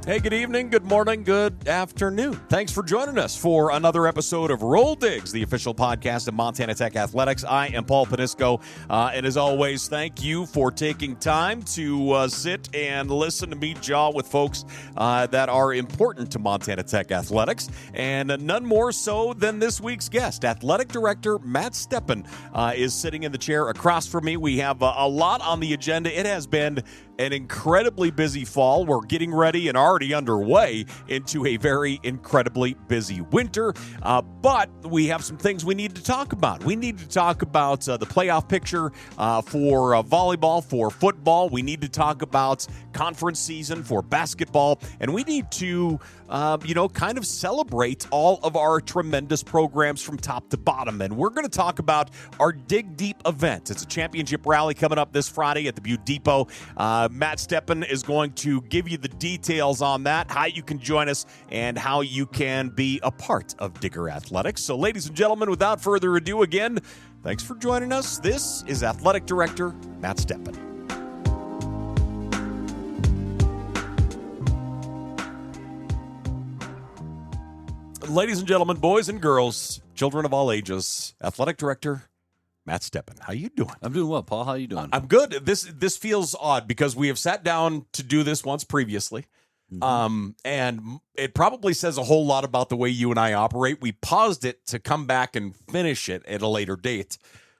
Hey, good evening, good morning, good afternoon. Thanks for joining us for another episode of RollDiggs, the official podcast of Montana Tech Athletics. I am Paul Panisco, and as always, thank you for taking time to sit and listen to me jaw with folks that are important to Montana Tech Athletics, and none more so than this week's guest. Athletic Director Matt Stepan is sitting in the chair across from me. We have a lot on the agenda. It has been an incredibly busy fall. We're getting ready and already underway into a very incredibly busy winter. But we have some things we need to talk about. We need to talk about the playoff picture for volleyball, for football. We need to talk about conference season for basketball. And we need to, kind of celebrate all of our tremendous programs from top to bottom. And we're going to talk about our Dig Deep event. It's a championship rally coming up this Friday at the Butte Depot. Matt Stepan is going to give you the details on that, how you can join us, and how you can be a part of Digger Athletics. So, ladies and gentlemen, without further ado, again, thanks for joining us. This is Athletic Director Matt Stepan. Ladies and gentlemen, boys and girls, children of all ages, Athletic Director Matt Stepan. How you doing? I'm doing well, Paul. How you doing? I'm good. This feels odd because we have sat down to do this once previously. And it probably says a whole lot about the way you and I operate. We paused it to come back and finish it at a later date.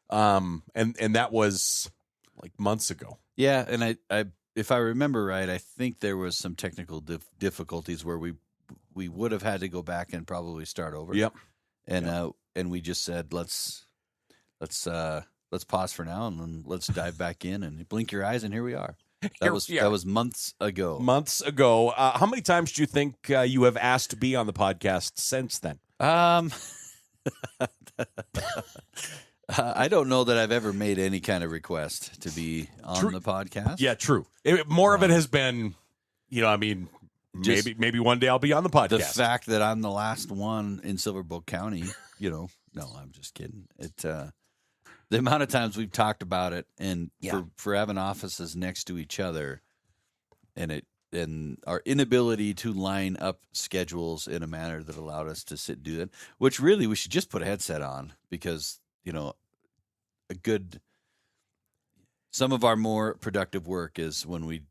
And that was like months ago. Yeah, and I if I remember right, I think there was some technical difficulties where we would have had to go back and probably start over. Yep. And we just said let's pause for now and then let's dive back in and blink your eyes and here we are. That was months ago. Months ago. How many times do you think you have asked to be on the podcast since then? I don't know that I've ever made any kind of request to be on the podcast. Yeah, true. More of it has been, maybe one day I'll be on the podcast. The fact that I'm the last one in Silver Bowl County, no, I'm just kidding. The amount of times we've talked about it, and for having offices next to each other, and our inability to line up schedules in a manner that allowed us to sit and do that, which really we should just put a headset on because some of our more productive work is when we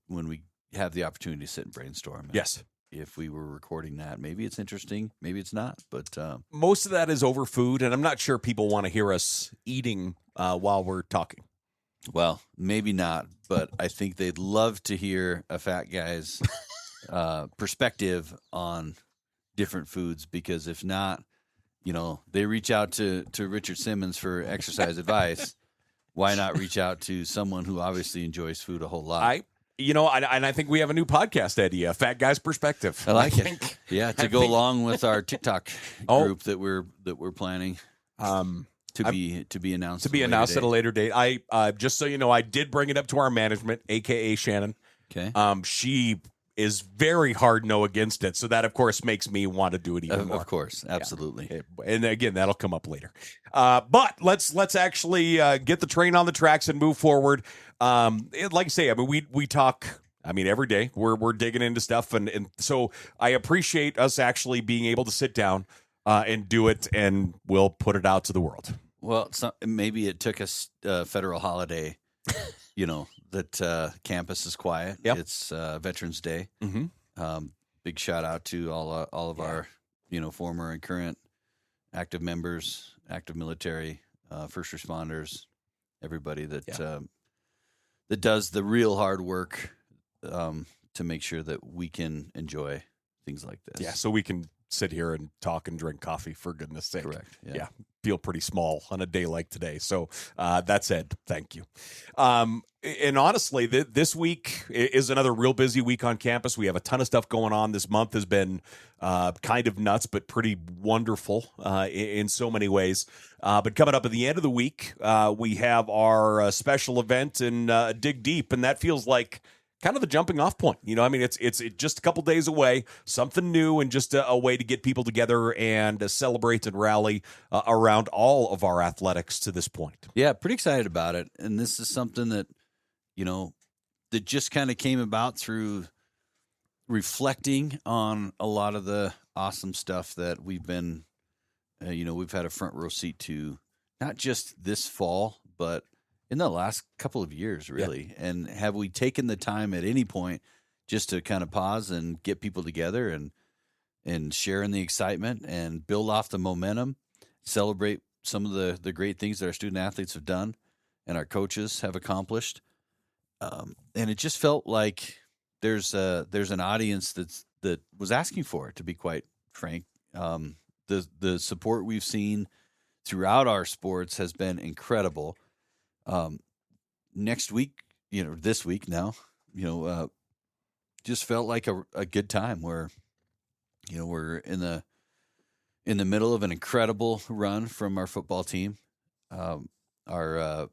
have the opportunity to sit and brainstorm. Yes. If we were recording that, maybe it's interesting, maybe it's not. But most of that is over food, and I'm not sure people want to hear us eating while we're talking. Well, maybe not, but I think they'd love to hear a fat guy's perspective on different foods, because if not, they reach out to Richard Simmons for exercise advice. Why not reach out to someone who obviously enjoys food a whole lot? I think we have a new podcast idea, Fat Guy's Perspective. I like it. Yeah, to go along with our TikTok group that we're planning to be announced. To be announced at a later date. I just so you know, I did bring it up to our management, aka Shannon. Okay. She is very hard no against it, so that of course makes me want to do it even more. Of course, absolutely. Yeah. And again, that'll come up later. But let's actually get the train on the tracks and move forward. Like I say, we talk. Every day we're digging into stuff, and so I appreciate us actually being able to sit down and do it, and we'll put it out to the world. Well, maybe it took us a federal holiday. That campus is quiet. Yep. It's Veterans Day. Mm-hmm. Big shout out to all of our former and current active members, active military, first responders, everybody that does the real hard work to make sure that we can enjoy things like this. Yeah, so we can sit here and talk and drink coffee, for goodness sake. Correct. Yeah. Feel pretty small on a day like today. So that said, thank you. And honestly, this week is another real busy week on campus. We have a ton of stuff going on. This month has been kind of nuts, but pretty wonderful in so many ways. But coming up at the end of the week, we have our special event in Dig Deep, and that feels like kind of the jumping off point. It's just a couple days away, something new, and just a way to get people together and celebrate and rally around all of our athletics to this point. Yeah, pretty excited about it. And this is something that, that just kind of came about through reflecting on a lot of the awesome stuff that we've been, we've had a front row seat to, not just this fall, but in the last couple of years, really. Yeah. And have we taken the time at any point just to kind of pause and get people together and share in the excitement and build off the momentum, celebrate some of the great things that our student athletes have done and our coaches have accomplished. And it just felt like there's an audience that was asking for it, to be quite frank. The support we've seen throughout our sports has been incredible. Next week, this week now, just felt like a good time where, we're in the middle of an incredible run from our football team. Our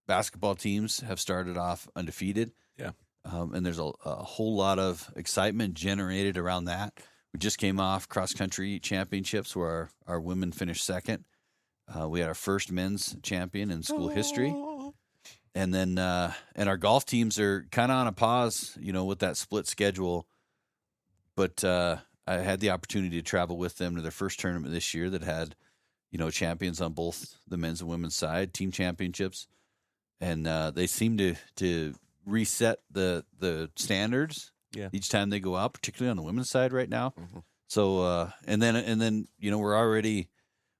basketball teams have started off undefeated. Yeah. And there's a whole lot of excitement generated around that. We just came off cross-country championships where our women finished second. We had our first men's champion in school history. And then and our golf teams are kind of on a pause, with that split schedule. But I had the opportunity to travel with them to their first tournament this year that had, champions on both the men's and women's side, team championships. And they seem to reset the standards each time they go out, particularly on the women's side right now. Mm-hmm. So and then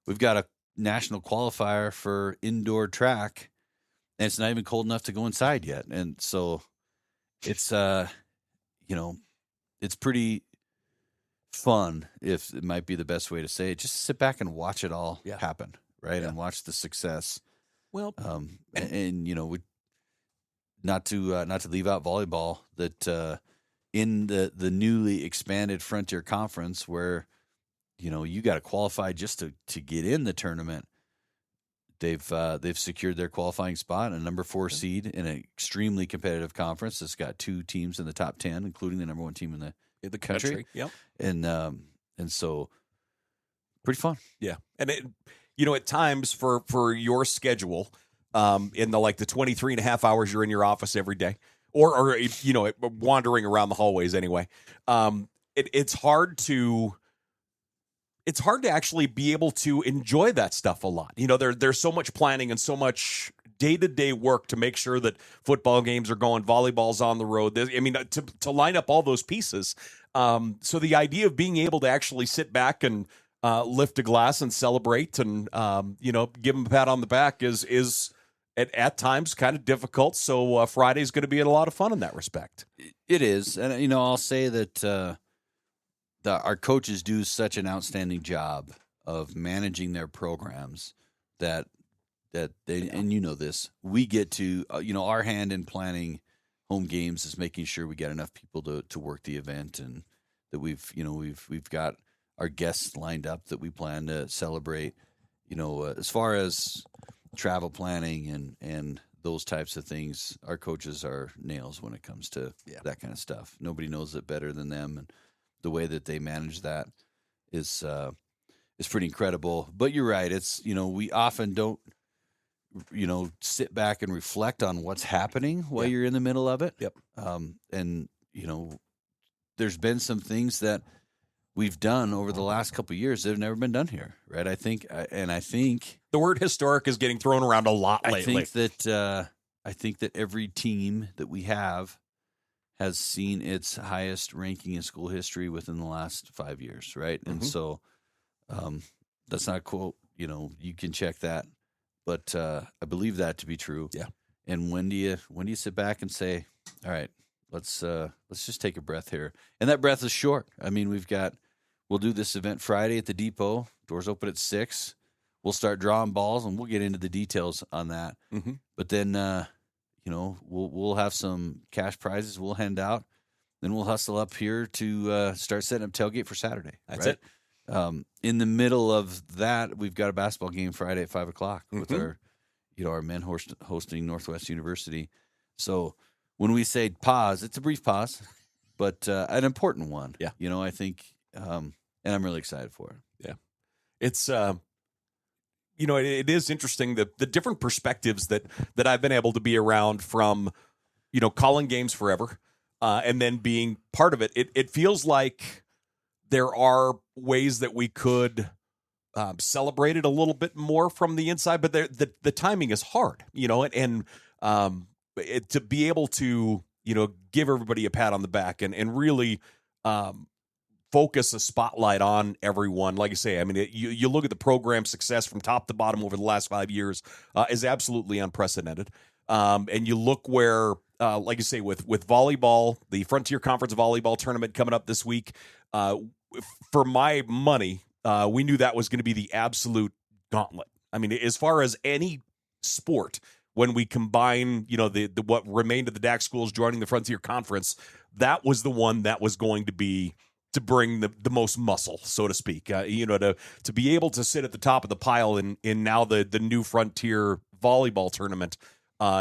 we've got a national qualifier for indoor track, and it's not even cold enough to go inside yet. And so it's it's pretty fun, if it might be the best way to say it. Just sit back and watch it all happen, right? Yeah. And watch the success. Well, and we not to leave out volleyball, that in the newly expanded Frontier Conference, where you got to qualify just to get in the tournament. They've secured their qualifying spot, a number 4 seed in an extremely competitive conference. It's got 2 teams in the top 10, including the number 1 team in the country. Yep. And so pretty fun. Yeah. And at times for your schedule, in the 23 and a half hours you're in your office every day, or wandering around the hallways anyway, it's hard to actually be able to enjoy that stuff a lot. There's so much planning and so much day-to-day work to make sure that football games are going, volleyball's on the road. To line up all those pieces. So the idea of being able to actually sit back and lift a glass and celebrate and give them a pat on the back is at times kind of difficult. So Friday's going to be a lot of fun in that respect. It is, and I'll say that our coaches do such an outstanding job of managing their programs that they, and this, we get to, our hand in planning home games is making sure we get enough people to work the event, and that we've got our guests lined up that we plan to celebrate. As far as travel planning and those types of things, our coaches are nails when it comes to that kind of stuff. Nobody knows it better than them, and the way that they manage that is pretty incredible. But you're right. It's, we often don't, sit back and reflect on what's happening while you're in the middle of it. Yep. And, there's been some things that we've done over the last couple of years that have never been done here. Right. I think the word historic is getting thrown around a lot lately. I think that every team that we have has seen its highest ranking in school history within the last 5 years, right? Mm-hmm. And so that's not a quote, you can check that, but I believe that to be true. Yeah. And when do you sit back and say, all right, let's just take a breath here? And that breath is short. We'll do this event Friday at the depot. Doors open at 6. We'll start drawing balls, and we'll get into the details on that. Mm-hmm. But then we'll have some cash prizes we'll hand out. Then we'll hustle up here to start setting up tailgate for Saturday. That's right? It. In the middle of that, we've got a basketball game Friday at 5:00 with our men hosting Northwest University. So when we say pause, it's a brief pause, but an important one. Yeah. I think, and I'm really excited for it. Yeah. It's it is interesting the different perspectives that I've been able to be around from, calling games forever, and then being part of it. It feels like there are ways that we could celebrate it a little bit more from the inside, but the timing is hard, and to be able to, give everybody a pat on the back and really focus a spotlight on everyone. Like I say, I mean, you look at the program success from top to bottom over the last 5 years is absolutely unprecedented. And you look where, like you say, with volleyball, the Frontier Conference Volleyball Tournament coming up this week, for my money, we knew that was going to be the absolute gauntlet. I mean, as far as any sport, when we combine, the what remained of the DAC schools joining the Frontier Conference, that was the one that was going to be to bring the most muscle, so to speak. To be able to sit at the top of the pile in now the new Frontier Volleyball Tournament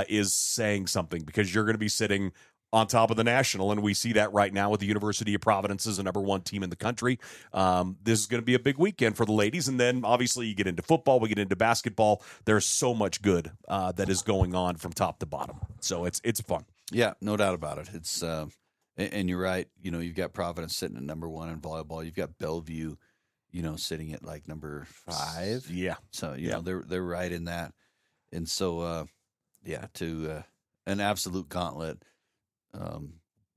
is saying something, because you're going to be sitting on top of the national, and we see that right now with the University of Providence as the number one team in the country. This is going to be a big weekend for the ladies, and then obviously you get into football, we get into basketball. There's so much good that is going on from top to bottom, so it's fun. Yeah, no doubt about it. It's and you're right. You've got Providence sitting at number 1 in volleyball. You've got Bellevue, sitting at like number 5. Yeah, so they're right in that, and so to an absolute gauntlet.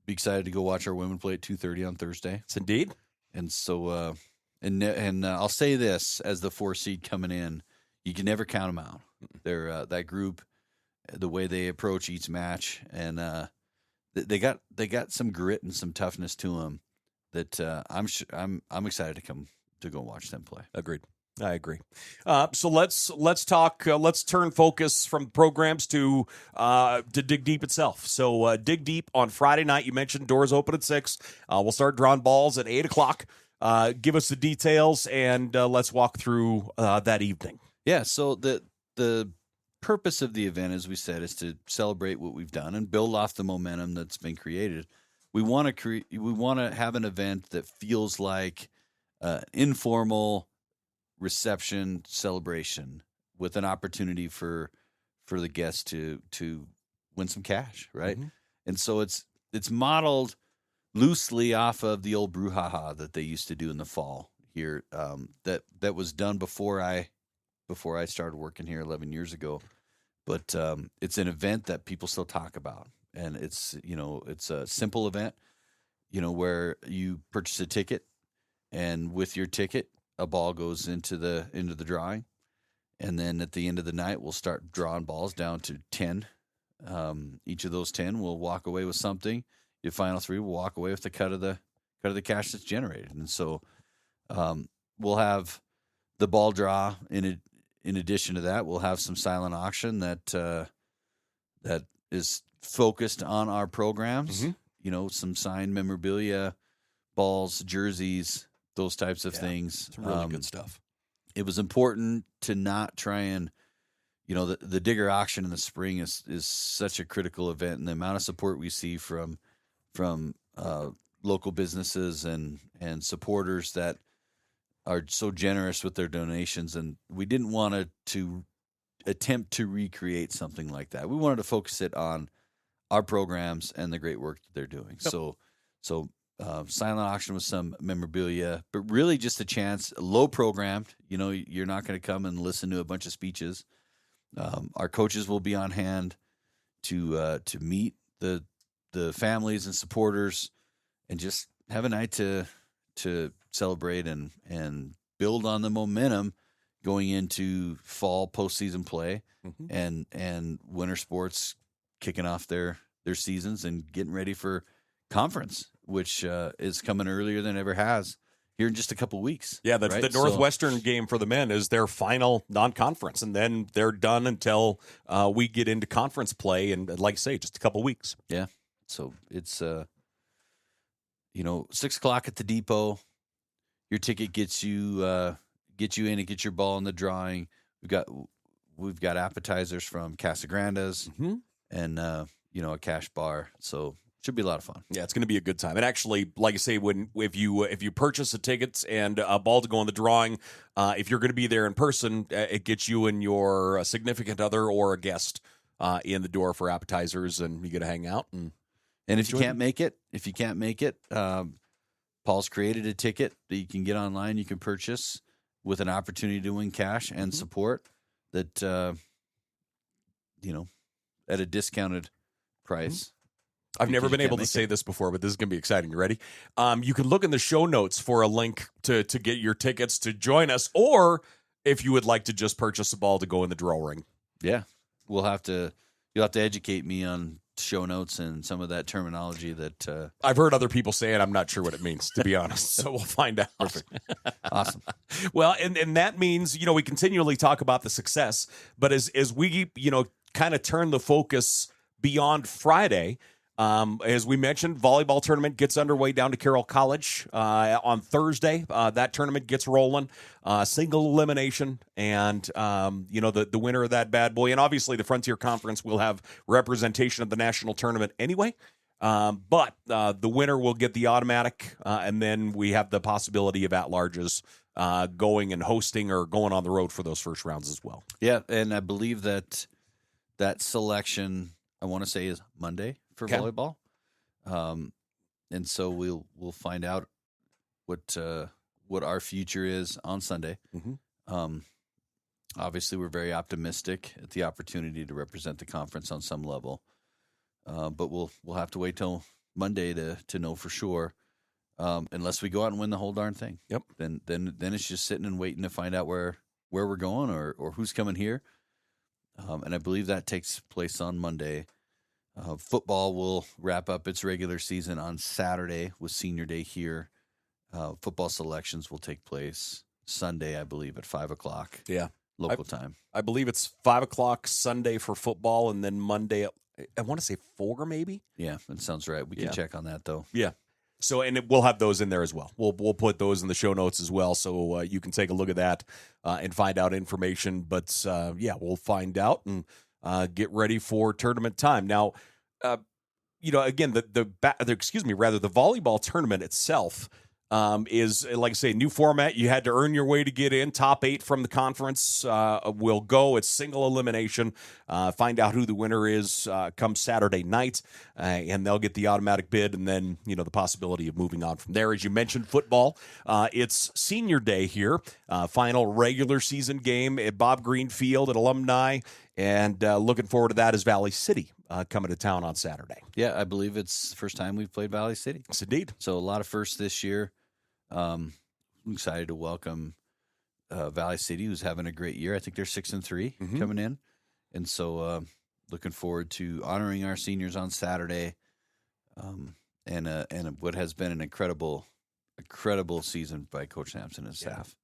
Be excited to go watch our women play at 2:30 on Thursday. It's indeed. And so, and I'll say this, as the 4 seed coming in, you can never count them out. They're that group, the way they approach each match, and they got some grit and some toughness to them that I'm excited to go watch them play. Agreed. I agree. So let's talk. Let's turn focus from programs to Dig Deep itself. So Dig Deep on Friday night. You mentioned doors open at 6. We'll start drawing balls at 8:00. Give us the details, and let's walk through that evening. Yeah. So the purpose of the event, as we said, is to celebrate what we've done and build off the momentum that's been created. We want to have an event that feels like informal reception celebration with an opportunity for the guests to win some cash, right? Mm-hmm. And so it's modeled loosely off of the old brouhaha that they used to do in the fall here, that was done before I started working here 11 years ago. But it's an event that people still talk about, and it's a simple event, where you purchase a ticket, and with your ticket, a ball goes into the drawing, and then at the end of the night, we'll start drawing balls down to 10. Each of those 10 will walk away with something. Your final 3 will walk away with the cut of the cash that's generated. And so, we'll have the ball draw. In addition to that, we'll have some silent auction that is focused on our programs. Mm-hmm. Some signed memorabilia, balls, jerseys, those types of things. Some really good stuff. It was important to not try and, the Digger auction in the spring is such a critical event, and the amount of support we see from local businesses and supporters that are so generous with their donations. And we didn't want to attempt to recreate something like that. We wanted to focus it on our programs and the great work that they're doing. Yep. So silent auction with some memorabilia, but really just a chance, low programmed. You're not going to come and listen to a bunch of speeches. Our coaches will be on hand to meet the families and supporters, and just have a night to celebrate and build on the momentum going into fall postseason play. Mm-hmm. and winter sports kicking off their seasons and getting ready for conference, which is coming earlier than it ever has here in just a couple weeks. Yeah, the Northwestern game for the men is their final non-conference, and then they're done until we get into conference play, and like I say, just a couple weeks. Yeah, so it's 6 o'clock at the depot. Your ticket gets you in and gets your ball in the drawing. We've got appetizers from Casa Grande's, mm-hmm. and a cash bar. So should be a lot of fun. Yeah, it's going to be a good time. And actually, like I say, if you purchase the tickets and a ball to go in the drawing, if you're going to be there in person, it gets you and your significant other or a guest in the door for appetizers, and you get to hang out and And if you can't make it, Paul's created a ticket that you can get online. You can purchase with an opportunity to win cash and support that, at a discounted price. I've never been able to say this before, but this is going to be exciting. You ready? You can look in the show notes for a link to get your tickets to join us, or if you would like to just purchase a ball to go in the drill ring. Yeah, you'll have to educate me on show notes and some of that terminology that I've heard other people say it. I'm not sure what it means, to be honest. So we'll find out. Perfect. Awesome. Well, and that means, we continually talk about the success, but as we, kind of turn the focus beyond Friday, as we mentioned, volleyball tournament gets underway down to Carroll College on Thursday. That tournament gets rolling, single elimination, and the winner of that bad boy. And obviously, the Frontier Conference will have representation of the national tournament anyway. But the winner will get the automatic, and then we have the possibility of at-larges going and hosting or going on the road for those first rounds as well. Yeah, and I believe that selection, I want to say, is Monday for volleyball, and so we'll find out what our future is on Sunday. Obviously, we're very optimistic at the opportunity to represent the conference on some level, but we'll have to wait till Monday to know for sure. Unless we go out and win the whole darn thing. Yep. Then it's just sitting and waiting to find out where we're going or who's coming here. And I believe that takes place on Monday. Football will wrap up its regular season on Saturday with senior day here. Football selections will take place Sunday, I believe, at 5:00. Yeah. Local time. I believe it's 5:00 Sunday for football, and then Monday, I want to say 4 maybe. Yeah, that sounds right. We can check on that, though. Yeah. So, and we'll have those in there as well. We'll put those in the show notes as well, so you can take a look at that and find out information. But we'll find out and get ready for tournament time. Now, again, the volleyball tournament itself is, like I say, new format. You had to earn your way to get in. Top 8 from the conference will go. It's single elimination. Find out who the winner is come Saturday night, and they'll get the automatic bid, and then, the possibility of moving on from there. As you mentioned, football. It's senior day here. Final regular season game at Bob Green Field at Alumni, and looking forward to that is Valley City coming to town on Saturday. Yeah, I believe it's the first time we've played Valley City. Yes, indeed. So a lot of firsts this year. I'm excited to welcome Valley City, who's having a great year. I think they're 6-3 coming in, and so looking forward to honoring our seniors on Saturday, and what has been an incredible season by Coach Sampson and staff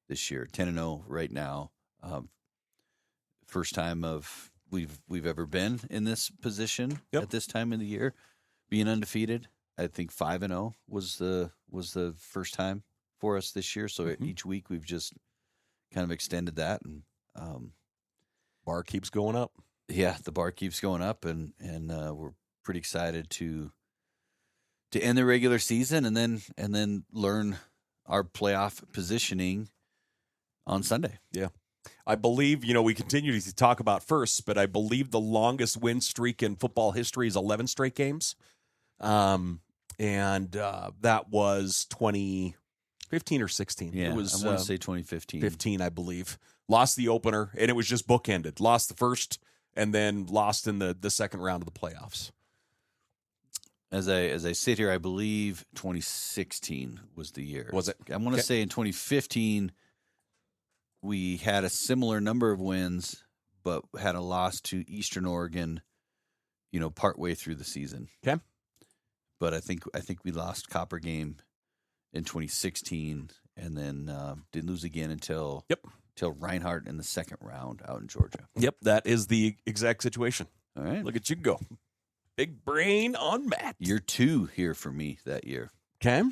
this year. 10-0 right now. First time we've ever been in this position at this time of the year, being undefeated. I think 5-0 was the first time for us this year. So each week we've just kind of extended that, and bar keeps going up. Yeah, the bar keeps going up, and we're pretty excited to end the regular season and then learn our playoff positioning on Sunday. Yeah. I believe, we continue to talk about firsts, but I believe the longest win streak in football history is 11 straight games. And that was 2015 or 16. Yeah, it was, I want to say 2015. 15, I believe. Lost the opener, and it was just bookended. Lost the first, and then lost in the second round of the playoffs. As I sit here, I believe 2016 was the year. Was it? I want to say in 2015, we had a similar number of wins, but had a loss to Eastern Oregon, partway through the season. Okay. But I think we lost Copper game in 2016, and then didn't lose again until Reinhardt in the second round out in Georgia. Yep, that is the exact situation. All right. Look at you go. Big brain on Matt. Year 2 here for me that year. Okay.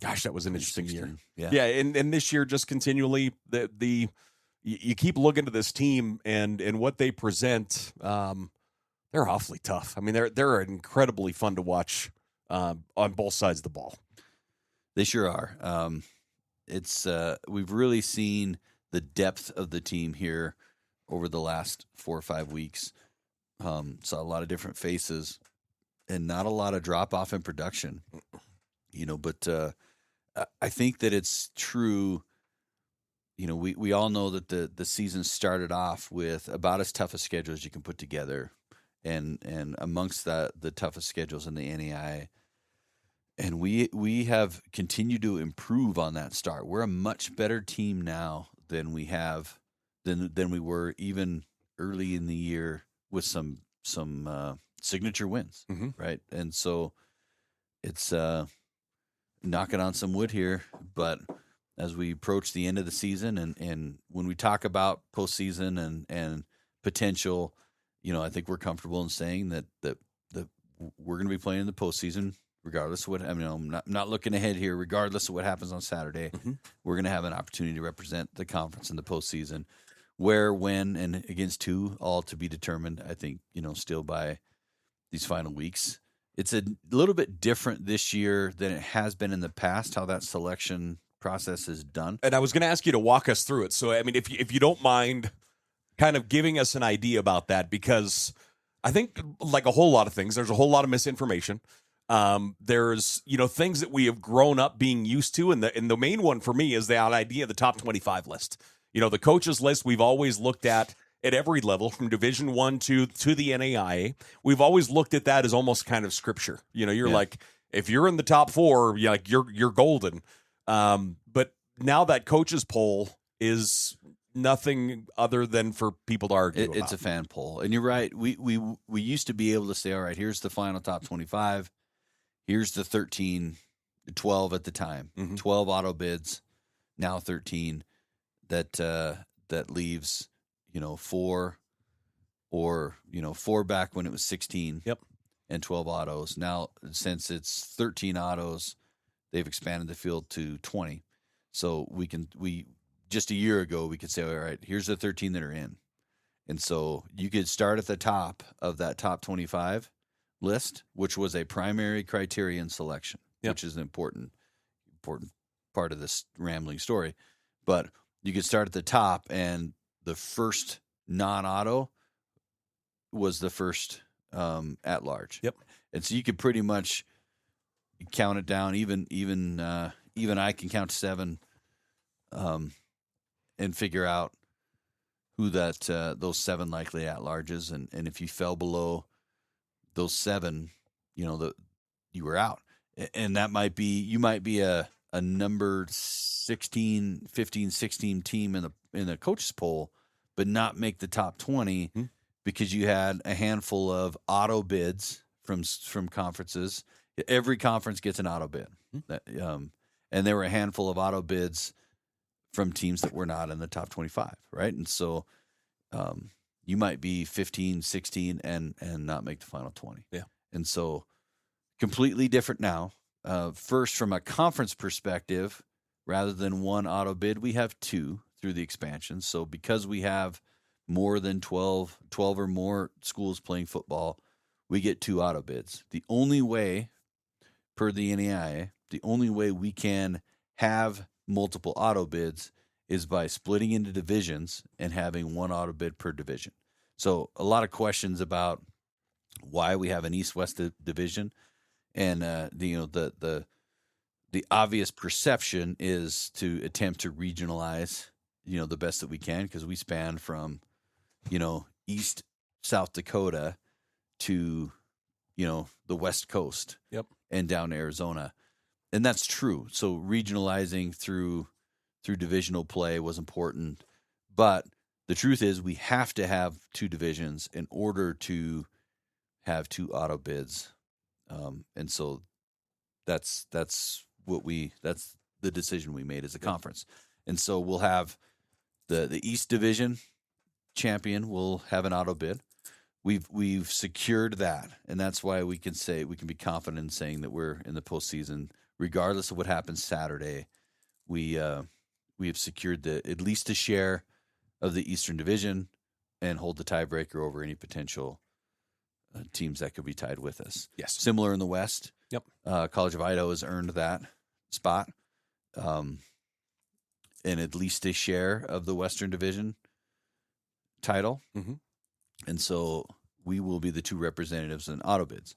Gosh, that was an interesting year. Yeah, and this year just continually you keep looking to this team and what they present. They're awfully tough. I mean, they're incredibly fun to watch on both sides of the ball. They sure are. We've really seen the depth of the team here over the last 4 or 5 weeks. Saw a lot of different faces not a lot of drop off in production, but I think that it's true. We all know that the season started off with about as tough a schedule as you can put together, and amongst the toughest schedules in the NAIA. And we have continued to improve on that start. We're a much better team now than we were even early in the year with some signature wins, right? And so it's knocking on some wood here, but as we approach the end of the season and when we talk about postseason and potential, I think we're comfortable in saying that we're going to be playing in the postseason regardless of what. I'm not looking ahead here. Regardless of what happens on Saturday, we're going to have an opportunity to represent the conference in the postseason. Where, when, and against who, all to be determined. I think still by these final weeks. It's a little bit different this year than it has been in the past. How that selection process is done. And I was going to ask you to walk us through it. So, if you don't mind kind of giving us an idea about that, because I think like a whole lot of things, there's a whole lot of misinformation. There's, things that we have grown up being used to. And the main one for me is the idea of the top 25 list. The coaches list we've always looked at every level from Division I to the NAIA. We've always looked at that as almost kind of scripture. You're like, if you're in the top four, you're golden. But now that coaches poll is nothing other than for people to argue about. It's a fan poll. And you're right. We used to be able to say, all right, here's the final top 25. Here's the 12 at the time, 12 auto bids, now 13. That leaves, 4 or, 4 back when it was 16. Yep. And 12 autos. Now, since it's 13 autos, they've expanded the field to 20. So just a year ago, we could say, all right, here's the 13 that are in. And so you could start at the top of that top 25 list, which was a primary criterion selection, which is an important part of this rambling story. But you could start at the top, and the first non-auto was the first at large. Yep. And so you could pretty much count it down. Even I can count to 7, and figure out who those 7 likely at larges, and if you fell below those 7, you were out, and that might be a number 16, 15, 16 team in the coaches poll, but not make the top 20 because you had a handful of auto bids from conferences. Every conference gets an auto bid, and there were a handful of auto bids from teams that were not in the top 25, right? And so you might be 15, 16 and not make the final 20. Yeah. And so completely different now. First, from a conference perspective, rather than 1 auto bid, we have 2 through the expansion. So because we have more than 12 or more schools playing football, we get 2 auto bids. The only way, per the NAIA, the only way we can have multiple auto bids is by splitting into divisions and having 1 auto bid per division. So a lot of questions about why we have an East-West division, and the obvious perception is to attempt to regionalize, the best that we can, because we span from, East South Dakota to, the West Coast, and down to Arizona. And that's true. So regionalizing through divisional play was important. But the truth is we have to have 2 divisions in order to have 2 auto bids. And so that's the decision we made as a conference. And so we'll have the East Division champion will have an auto bid. We've secured that, and that's why we can be confident in saying that we're in the postseason, regardless of what happens Saturday. We have secured at least a share of the Eastern Division and hold the tiebreaker over any potential teams that could be tied with us. Yes. Similar in the West. Yep. College of Idaho has earned that spot, and at least a share of the Western Division title. Mm-hmm. And so we will be the 2 representatives in auto bids.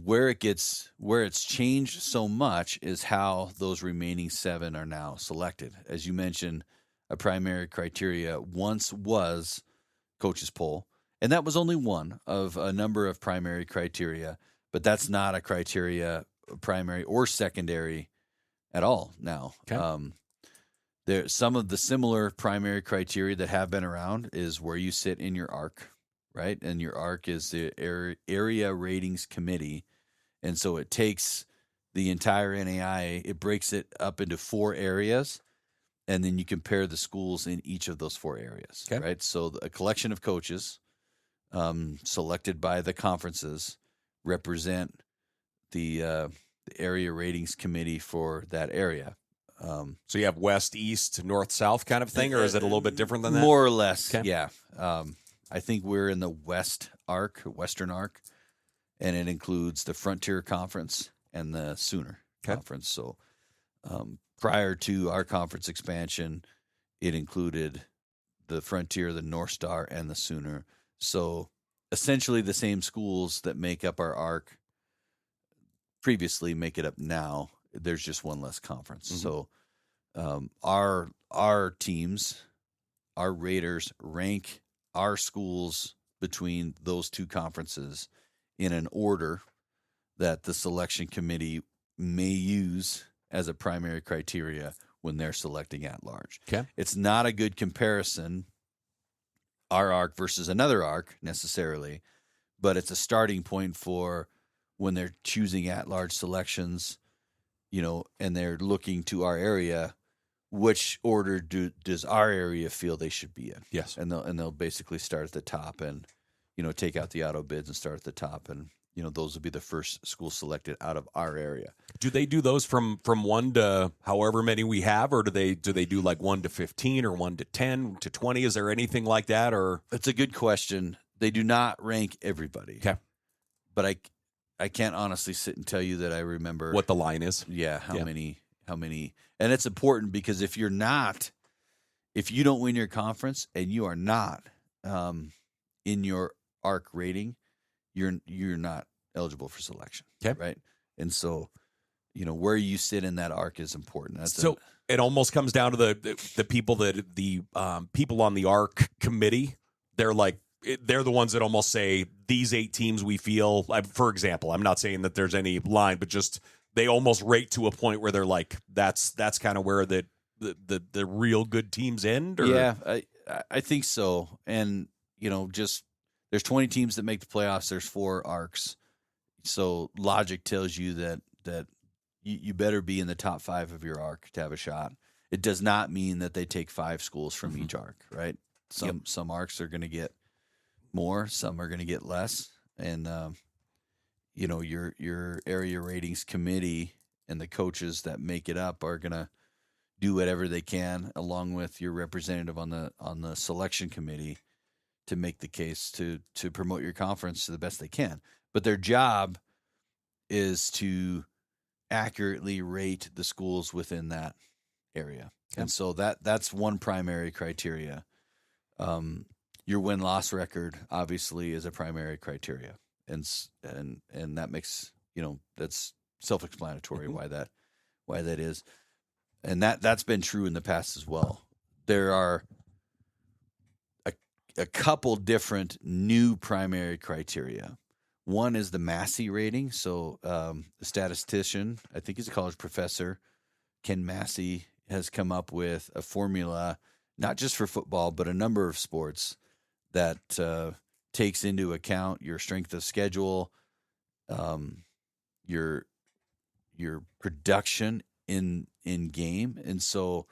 where it's changed so much is how those remaining 7 are now selected. As you mentioned, a primary criteria once was coach's poll, and that was only one of a number of primary criteria, but that's not a criteria, primary or secondary at all now. Okay. There, some of the similar primary criteria that have been around is where you sit in your arc, right? And your arc is the area ratings committee. And so it takes the entire NAIA, it breaks it up into 4 areas, and then you compare the schools in each of those 4 areas, okay. right? So a collection of coaches selected by the conferences represent the area ratings committee for that area. So you have west, east, north, south kind of thing, or is it a little bit different than that? More or less, okay. Yeah. I think we're in the Western Arc, and it includes the Frontier Conference and the Sooner Conference. So prior to our conference expansion, it included the Frontier, the North Star, and the Sooner. So essentially the same schools that make up our arc previously make it up now. There's just one less conference. Mm-hmm. So our teams, our raters rank our schools between those 2 conferences in an order that the selection committee may use as a primary criteria when they're selecting at large. Okay. It's not a good comparison, our arc versus another arc necessarily, but it's a starting point for when they're choosing at large selections, and they're looking to our area, which order does our area feel they should be in? Yes. And they'll basically start at the top and, take out the auto bids and start at the top. And, those will be the first schools selected out of our area. Do they do those from 1 to however many we have, or do they do like 1 to 15 or 1 to 10 to 20? Is there anything like that? Or it's a good question. They do not rank everybody. Okay. But I can't honestly sit and tell you that I remember what the line is. Yeah, how many, and it's important because if you don't win your conference and you are not in your arc rating, you're not eligible for selection. Okay. Right. And so, where you sit in that arc is important. It almost comes down to the people that the people on the arc committee. They're the ones that almost say these 8 teams we feel. For example, I'm not saying that there's any line, but just they almost rate to a point where they're like, that's kind of where the real good teams end. Or? Yeah, I think so. And just there's 20 teams that make the playoffs. There's 4 arcs, so logic tells you that you better be in the top 5 of your arc to have a shot. It does not mean that they take 5 schools from each arc, right? Some arcs are going to get more, some are going to get less, and your area ratings committee and the coaches that make it up are going to do whatever they can, along with your representative on the selection committee, to make the case to promote your conference to the best they can. But their job is to accurately rate the schools within that area, and so that's one primary criteria. Your win-loss record obviously is a primary criteria, and that makes that's self-explanatory why that is, and that's been true in the past as well. There are a couple different new primary criteria. One is the Massey rating. So the statistician, I think he's a college professor, Ken Massey, has come up with a formula, not just for football, but a number of sports, that takes into account your strength of schedule, your production in game, and so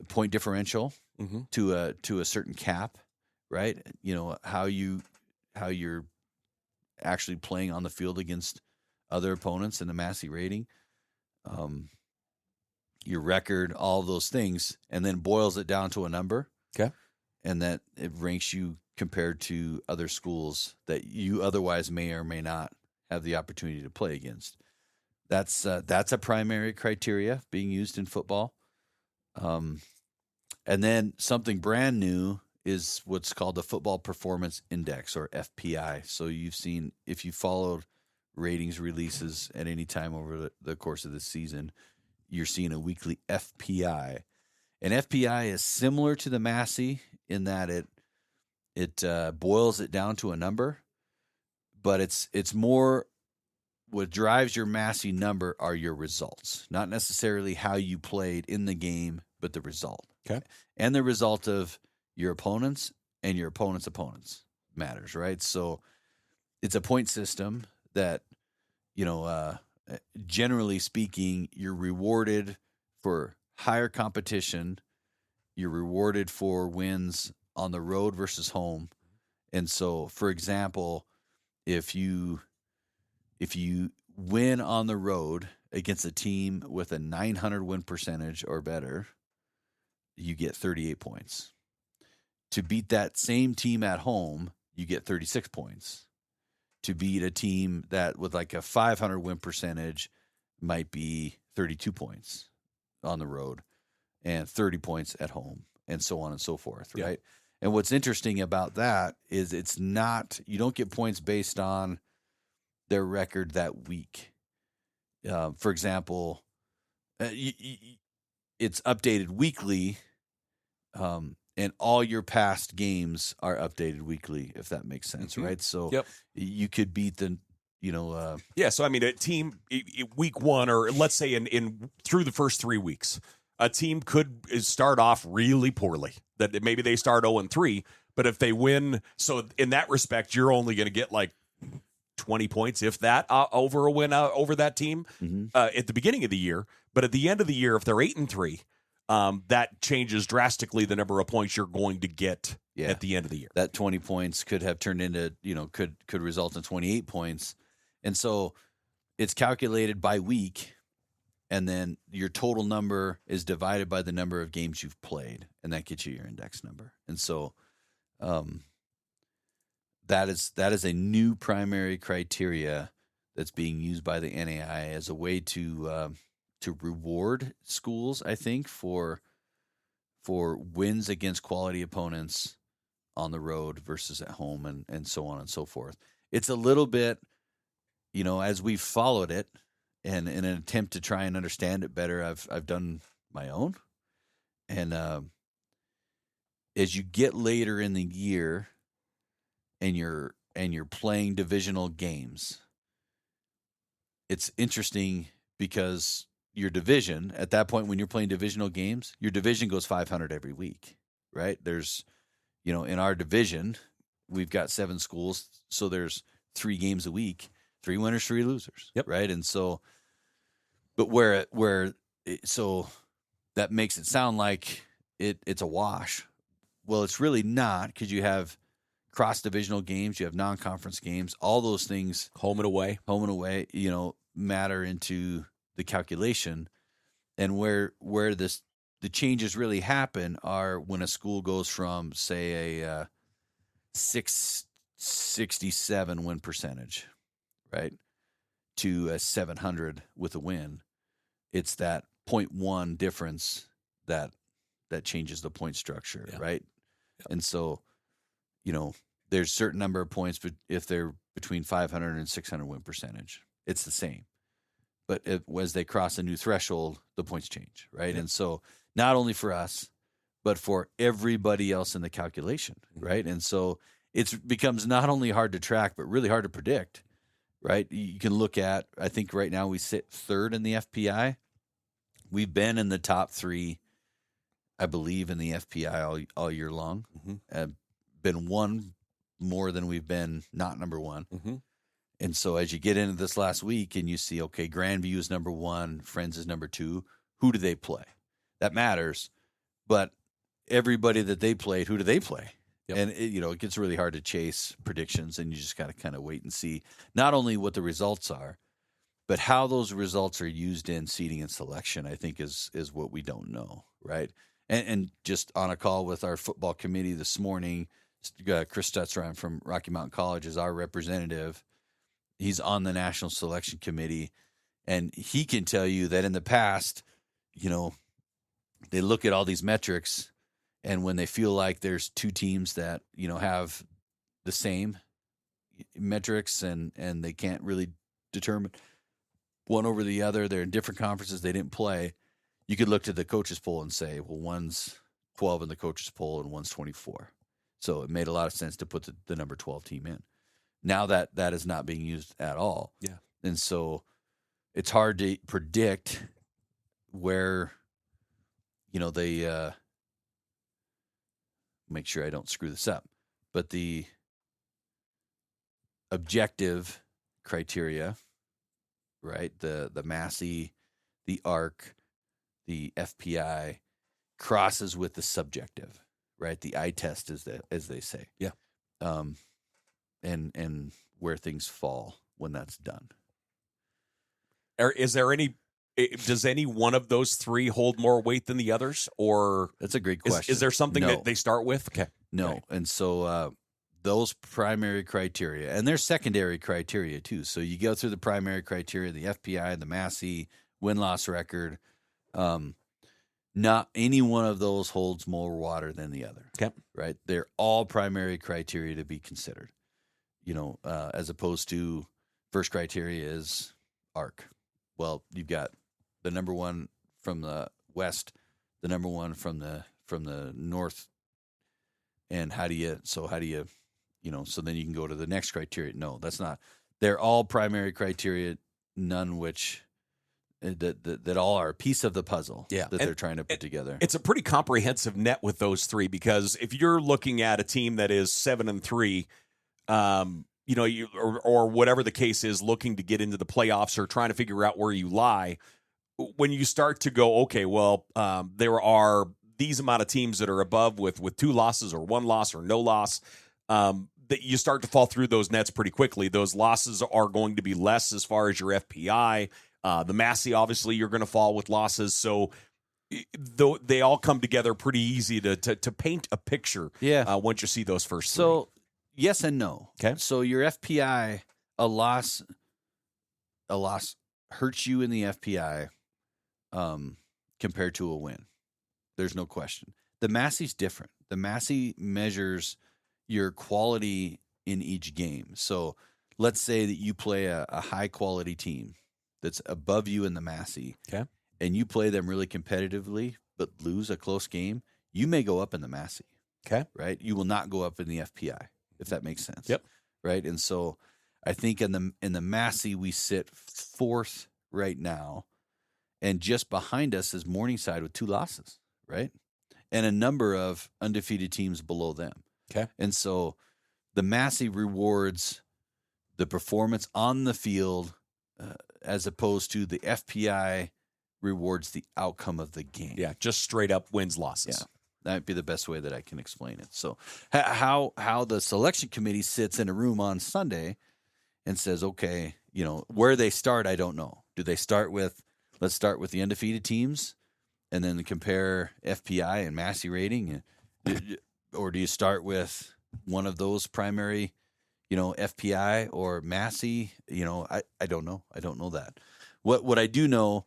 point differential to a certain cap, right? How you're actually playing on the field against other opponents in the Massey rating, your record, all of those things, and then boils it down to a number. Okay. And that it ranks you compared to other schools that you otherwise may or may not have the opportunity to play against. That's a primary criteria being used in football. And then something brand new is what's called the Football Performance Index, or FPI. So you've seen, if you followed ratings releases at any time over the course of the season, you're seeing a weekly FPI. And FPI is similar to the Massey in that it boils it down to a number, but it's more, what drives your Massey number are your results, not necessarily how you played in the game, but the result. Okay. And the result of your opponents and your opponents matters, right? So it's a point system that, generally speaking, you're rewarded for higher competition. You're rewarded for wins on the road versus home. And so, for example, if you win on the road against a team with a 900 win percentage or better, you get 38 points. To beat that same team at home, you get 36 points. To beat a team that with like a 500 win percentage might be 32 points on the road and 30 points at home, and so on and so forth, right? Yeah. And what's interesting about that is it's not, you don't get points based on their record that week. For example, it's updated weekly, and all your past games are updated weekly, if that makes sense, right? So you could beat the, So, I mean, a team, week one, or let's say in through the first 3 weeks, a team could start off really poorly. That maybe they start 0-3, but if they win, so in that respect, you're only going to get like 20 points, if that, over a win over that team at the beginning of the year. But at the end of the year, if they're 8-3, that changes drastically the number of points you're going to get at the end of the year. That 20 points could have turned into, could result in 28 points. And so it's calculated by week, and then your total number is divided by the number of games you've played, and that gets you your index number. And so that is a new primary criteria that's being used by the NAI as a way to reward schools, I think, for wins against quality opponents on the road versus at home, and so on and so forth. It's a little bit, as we've followed it, and in an attempt to try and understand it better, I've done my own. And as you get later in the year and you're playing divisional games, it's interesting because your division, at that point when you're playing divisional games, your division goes 500 every week, right? There's, in our division, we've got 7 schools, so there's 3 games a week, 3 winners, 3 losers, right? And so, but so that makes it sound like it's a wash. Well, it's really not, because you have cross-divisional games, you have non-conference games, all those things, home and away, matter into the calculation. And where the changes really happen are when a school goes from, say, a 667 win percentage, right, to a 700 with a win. It's that 0.1 difference that changes the point structure, right? Yeah. And so, there's a certain number of points, but if they're between 500 and 600 win percentage, it's the same. But as they cross a new threshold, the points change, right? Yeah. And so not only for us, but for everybody else in the calculation, right? And so it becomes not only hard to track, but really hard to predict, right? You can look at, I think right now we sit 3rd in the FPI. We've been in the top 3, I believe, in the FPI all year long. Been 1 more than we've been not number 1. And so as you get into this last week and you see, okay, Grandview is number 1, Friends is number 2, who do they play? That matters. But everybody that they played, who do they play? Yep. And it gets really hard to chase predictions, and you just got to kind of wait and see not only what the results are, but how those results are used in seeding and selection, I think is what we don't know, right? And just on a call with our football committee this morning, Chris Stutzer from Rocky Mountain College is our representative. He's on the National Selection Committee, and he can tell you that in the past, they look at all these metrics, And when they feel like there's two teams that, have the same metrics and they can't really determine one over the other, they're in different conferences, they didn't play, you could look to the coaches poll and say, well, one's 12 in the coaches poll and one's 24. So it made a lot of sense to put the number 12 team in. Now that is not being used at all. Yeah. And so it's hard to predict where, they make sure I don't screw this up, but the objective criteria, right? The Massey, the ARC, the FPI crosses with the subjective, right? The eye test, as they say. Yeah. And where things fall when that's done. Is there does any one of those three hold more weight than the others, or that's a great question? Is there something that they start with? Okay. No. Right. And so those primary criteria, and there's secondary criteria too. So you go through the primary criteria, the FPI, the Massey, win-loss record. Not any one of those holds more water than the other. Okay. Right? They're all primary criteria to be considered. As opposed to first criteria is ARC. Well, you've got the number one from the west, the number one from the north, and how do you so then you can go to the next criteria. No, that's not. They're all primary criteria, none which that all are a piece of the puzzle that they're trying to put together. It's a pretty comprehensive net with those three, because if you're looking at a team that is 7-3, or whatever the case is, looking to get into the playoffs or trying to figure out where you lie, when you start to go, okay, well, there are these amount of teams that are above with 2 losses or 1 loss or no loss, that you start to fall through those nets pretty quickly. Those losses are going to be less as far as your FPI. The Massey, obviously, you're going to fall with losses. So they all come together pretty easy to paint a picture once you see those first three. So yes and no. Okay. So your FPI, a loss hurts you in the FPI compared to a win. There's no question. The Massey's different. The Massey measures your quality in each game. So let's say that you play a high-quality team that's above you in the Massey, and you play them really competitively but lose a close game, you may go up in the Massey. Okay. Right? You will not go up in the FPI, if that makes sense. Yep. Right? And so I think in the Massey we sit 4th right now, and just behind us is Morningside with 2 losses, right? And a number of undefeated teams below them. Okay. And so the Massey rewards the performance on the field as opposed to the FPI rewards the outcome of the game. Yeah, just straight up wins, losses. Yeah, that might be the best way that I can explain it. So how the selection committee sits in a room on Sunday and says, okay, where they start, I don't know. Do they start with, let's start with the undefeated teams and then compare FPI and Massey rating? Or do you start with one of those primary, FPI or Massey? I don't know. I don't know that. What I do know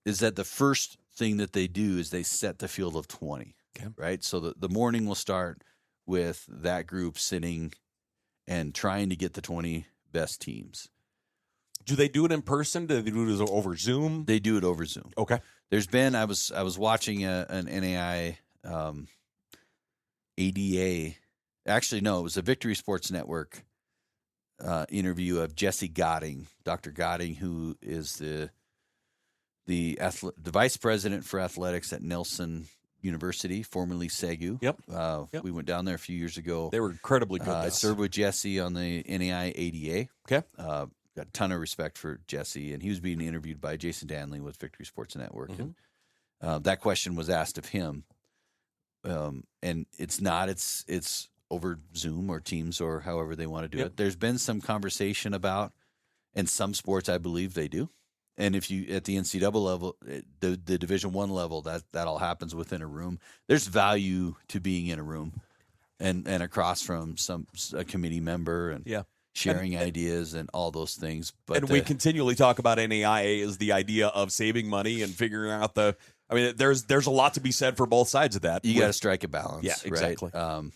is that the first thing that they do is they set the field of 20, right? So the morning will start with that group sitting and trying to get the 20 best teams. Do they do it in person? Do they do it over Zoom? They do it over Zoom. Okay. There's been, I was watching an NAI ADA. Actually, no, it was a Victory Sports Network interview of Jesse Gotting, Dr. Gotting, who is the vice president for athletics at Nelson University, formerly SEGU. Yep. We went down there a few years ago. They were incredibly good. I served with Jesse on the NAI ADA. Okay. Got a ton of respect for Jesse, and he was being interviewed by Jason Danley with Victory Sports Network. Mm-hmm. And that question was asked of him. And it's over Zoom or Teams or however they want to do it. There's been some conversation about, and some sports I believe they do. And if you at the NCAA level, the Division I level, that all happens within a room. There's value to being in a room and across from a committee member and sharing ideas and all those things. But we continually talk about NAIA as the idea of saving money and figuring out the I mean, there's a lot to be said for both sides of that. You got to strike a balance. Yeah, exactly. Right?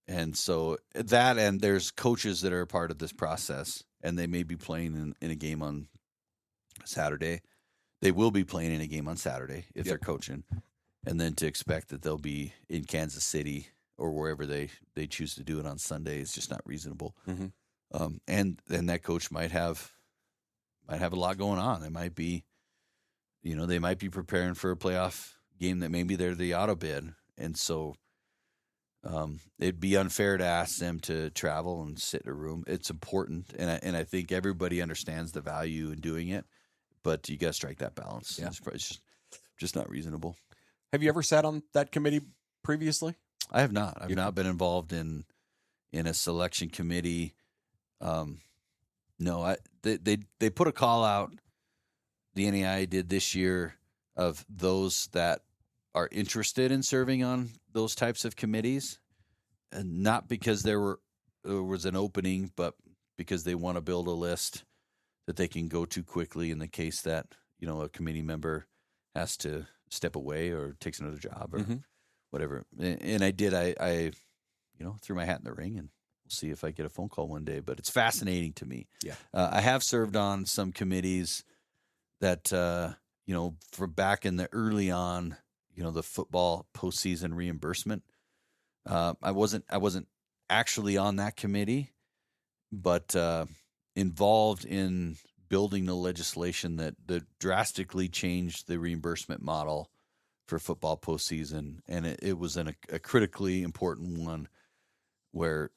And so that, and there's coaches that are a part of this process, and they may be playing in a game on Saturday. They will be playing in a game on Saturday if they're coaching. And then to expect that they'll be in Kansas City or wherever they choose to do it on Sunday is just not reasonable. Mm-hmm. And that coach might have a lot going on. It might be, they might be preparing for a playoff game that maybe they're the auto bid. And so it'd be unfair to ask them to travel and sit in a room. It's important. And I think everybody understands the value in doing it, but you got to strike that balance. Yeah. It's just not reasonable. Have you ever sat on that committee previously? I have not. I've not been involved in a selection committee. No, they put a call out. The NAI did this year of those that are interested in serving on those types of committees, and not because there was an opening, but because they want to build a list that they can go to quickly in the case that a committee member has to step away or takes another job or whatever. And I did. I threw my hat in the ring, and we'll see if I get a phone call one day. But it's fascinating to me. Yeah, I have served on some committees that for back in the early on, the football postseason reimbursement. I wasn't actually on that committee, but involved in building the legislation that drastically changed the reimbursement model for football postseason. And it was a critically important one where,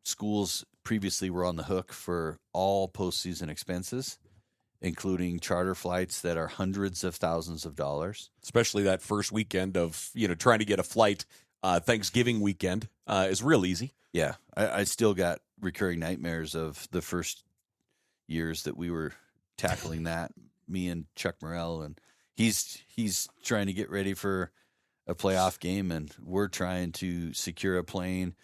schools previously were on the hook for all postseason expenses, including charter flights that are hundreds of thousands of dollars. Especially that first weekend of, trying to get a flight Thanksgiving weekend is real easy. Yeah. I still got recurring nightmares of the first years that we were tackling that, me and Chuck Morrell, and he's trying to get ready for a playoff game, and we're trying to secure a plane,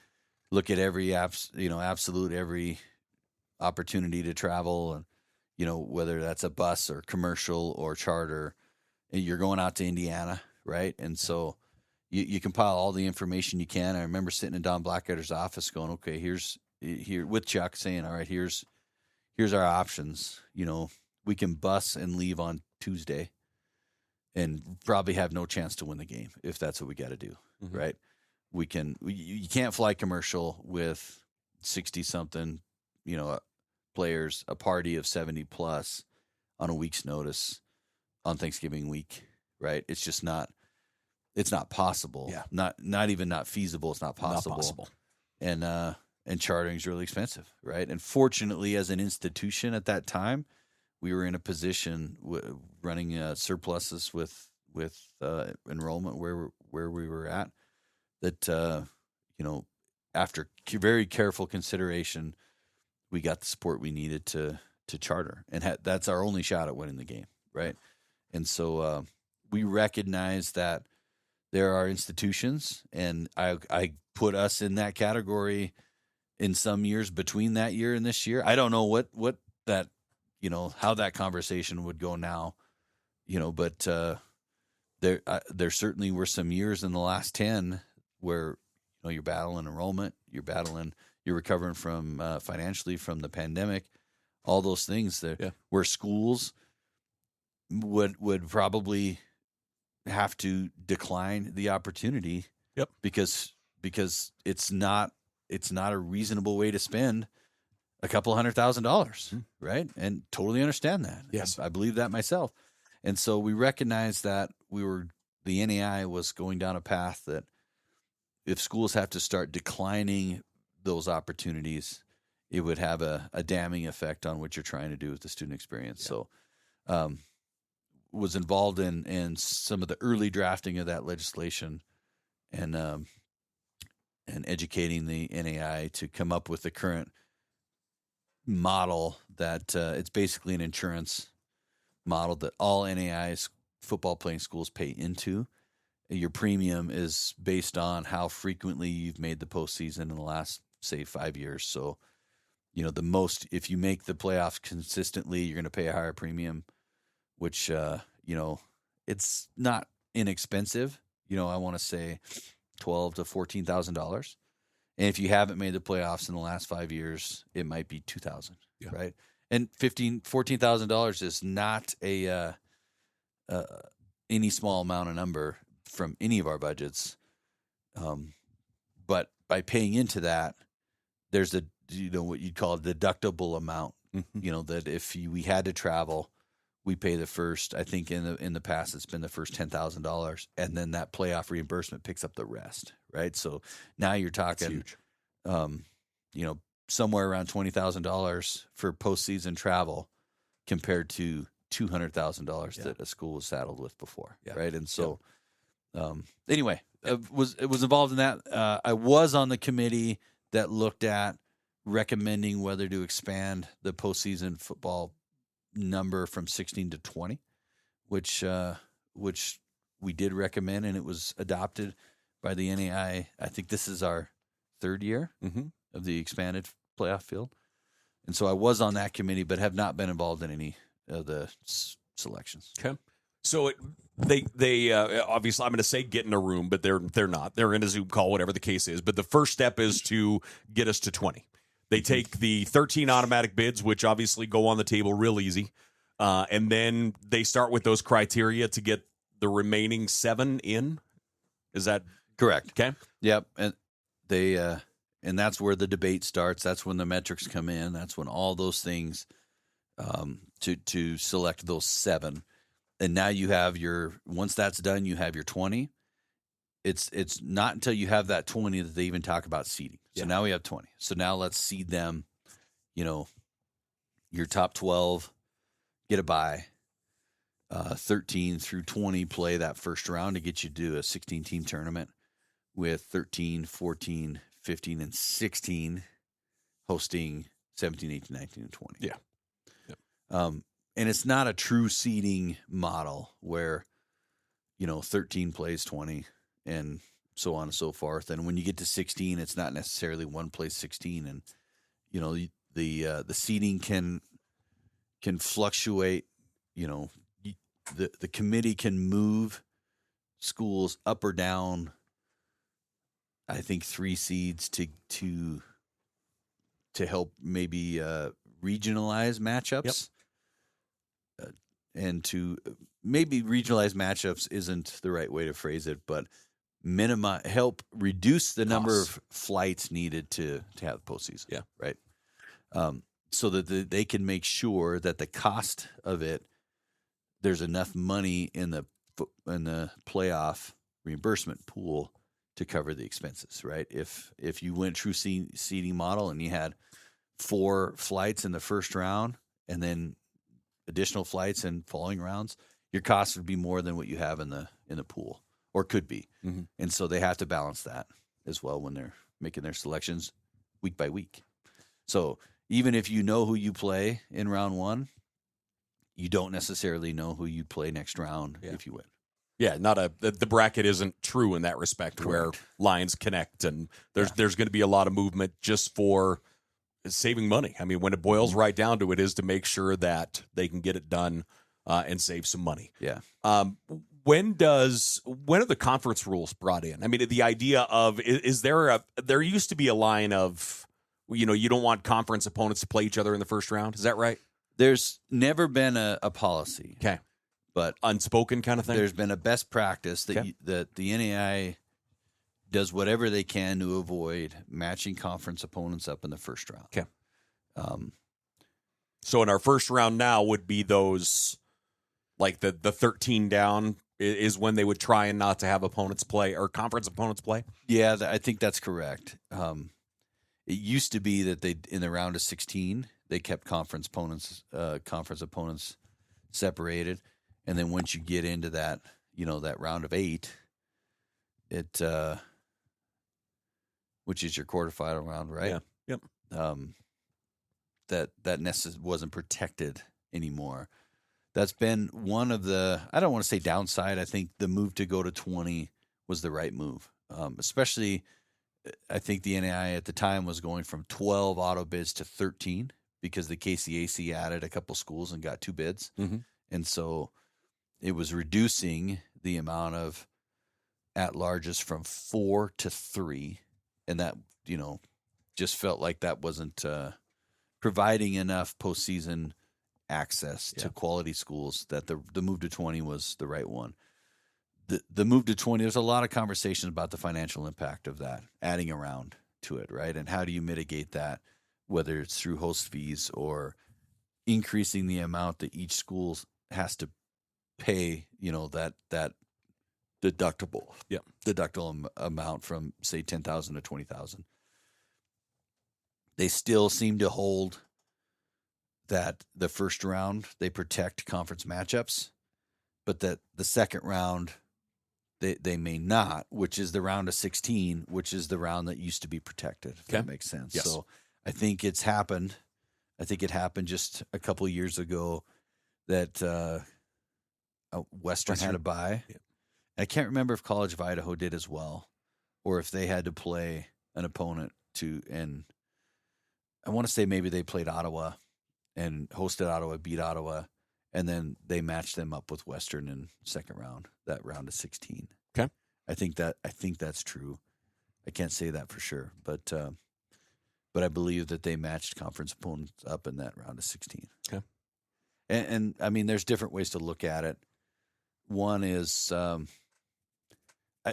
look at every absolute every opportunity to travel, and whether that's a bus or commercial or charter, and you're going out to Indiana, right? And so you compile all the information you can. I remember sitting in Don Blackadder's office going, okay, here with Chuck saying, all right, here's our options. We can bus and leave on Tuesday and probably have no chance to win the game if that's what we got to do, right? You can't fly commercial with 60 something, players, a party of 70 plus on a week's notice on Thanksgiving week, right? It's just not possible. Yeah. Not even not feasible. It's not possible. Not possible. And chartering is really expensive, right? And fortunately, as an institution at that time, we were in a position running surpluses with enrollment where we were at. That after very careful consideration, we got the support we needed to charter, and that's our only shot at winning the game, right? And so we recognize that there are institutions, and I put us in that category in some years between that year and this year. I don't know what that, how that conversation would go now, but there certainly were some years in the last 10 where, you're battling enrollment, you're recovering from financially from the pandemic, all those things where schools would probably have to decline the opportunity. Yep. Because it's not a reasonable way to spend a couple $100,000, right? And totally understand that. Yes. I believe that myself. And so we recognized that the NAI was going down a path that if schools have to start declining those opportunities, it would have a damning effect on what you're trying to do with the student experience. Yeah. So was involved in some of the early drafting of that legislation and educating the NAI to come up with the current model that it's basically an insurance model that all NAI's football playing schools pay into. Your premium is based on how frequently you've made the postseason in the last, say, 5 years. So, if you make the playoffs consistently, you're going to pay a higher premium, which, it's not inexpensive. I want to say $12,000 to $14,000. And if you haven't made the playoffs in the last 5 years, it might be $2,000, right? And $14,000 is not any small amount of number from any of our budgets. But by paying into that, there's what you'd call a deductible amount. That if we had to travel, we pay the first. I think in the past it's been the first $10,000, and then that playoff reimbursement picks up the rest, right? So now you're talking, somewhere around $20,000 for postseason travel, compared to $200,000 that a school was saddled with before, right? And so, anyway, it was involved in that. I was on the committee that looked at recommending whether to expand the postseason football number from 16 to 20, which we did recommend, and it was adopted by the NAI. I think this is our third year of the expanded playoff field. And so I was on that committee, but have not been involved in any of the selections. Okay. So they obviously, I'm going to say get in a room, but they're not. They're in a Zoom call, whatever the case is. But the first step is to get us to 20. They take the 13 automatic bids, which obviously go on the table real easy, and then they start with those criteria to get the remaining 7 in. Is that correct? Okay. Yep. And they and that's where the debate starts. That's when the metrics come in. That's when all those things to select those 7. And now you have once that's done, you have your 20. It's not until you have that 20 that they even talk about seeding. So now we have 20. So now let's seed them, your top 12, get a bye. 13 through 20 play that first round to get you to a 16-team tournament, with 13, 14, 15, and 16 hosting 17, 18, 19, and 20. Yeah. And it's not a true seeding model where, 13 plays 20 and so on and so forth. And when you get to 16, it's not necessarily one plays 16. And, the seeding can fluctuate. The committee can move schools up or down, I think 3 seeds to help maybe regionalize matchups. And to maybe regionalize matchups isn't the right way to phrase it, but help reduce the number of flights needed to have the postseason. Yeah. Right. So that they can make sure that the cost of it, there's enough money in the playoff reimbursement pool to cover the expenses, right? If you went true seeding model and you had 4 flights in the first round and then additional flights in following rounds, your cost would be more than what you have in the pool, or could be. And so they have to balance that as well when they're making their selections week by week. So even if you know who you play in round 1, you don't necessarily know who you play next round if you win. Yeah, the bracket isn't true in that respect. Correct. Where lines connect, and there's going to be a lot of movement just for saving money. I mean, when it boils right down to it, is to make sure that they can get it done and save some money. Yeah. When are the conference rules brought in? I mean, the idea of there used to be a line of, you don't want conference opponents to play each other in the first round. Is that right? There's never been a policy. Okay. But unspoken kind of thing. There's been a best practice that that the NAI does whatever they can to avoid matching conference opponents up in the first round. Okay. So in our first round now would be those, like the 13 down is when they would try and not to have opponents play, or conference opponents play. Yeah, I think that's correct. It used to be that in the round of 16 they kept conference opponents separated. And then once you get into that, that round of 8, which is your quarterfinal round, right? Yeah. Yep. That wasn't protected anymore. That's been one of the, I don't want to say downside. I think the move to go to 20 was the right move. Especially, I think the NAI at the time was going from 12 auto bids to 13 because the KCAC added a couple schools and got 2 bids. Mm-hmm. And so it was reducing the amount of at-larges from 4 to 3, and that, just felt like that wasn't providing enough postseason access to quality schools, that the move to 20 was the right one. The move to 20, there's a lot of conversations about the financial impact of that, adding a round to it, right? And how do you mitigate that, whether it's through host fees or increasing the amount that each school has to pay, that deductible amount from, say, 10,000 to 20,000. They still seem to hold that the first round they protect conference matchups, but that the second round they may not, which is the round of 16, which is the round that used to be protected. If that makes sense. Yes. So I think it's happened. I think it happened just a couple of years ago that Western had a bye. Yeah. I can't remember if College of Idaho did as well, or if they had to play an opponent and I want to say maybe they played Ottawa and hosted Ottawa, beat Ottawa, and then they matched them up with Western in second round, that round of 16. Okay. I think that's true. I can't say that for sure, but I believe that they matched conference opponents up in that round of 16. Okay. And I mean, there's different ways to look at it. One is,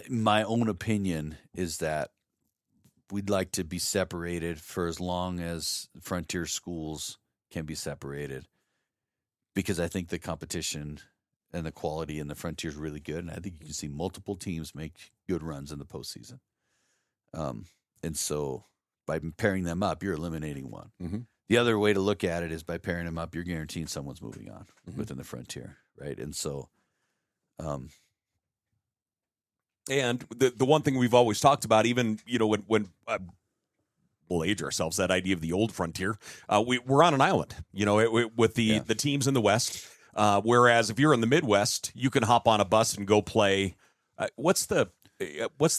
my own opinion is that we'd like to be separated for as long as frontier schools can be separated, because I think the competition and the quality in the frontier is really good, and I think you can see multiple teams make good runs in the postseason. And so by pairing them up, you're eliminating one. Mm-hmm. The other way to look at it is by pairing them up, you're guaranteeing someone's moving on within the frontier, right? And so, and the one thing we've always talked about, even when we'll age ourselves, that idea of the old frontier, we're on an island, with the teams in the West. Whereas if you're in the Midwest, you can hop on a bus and go play. What's the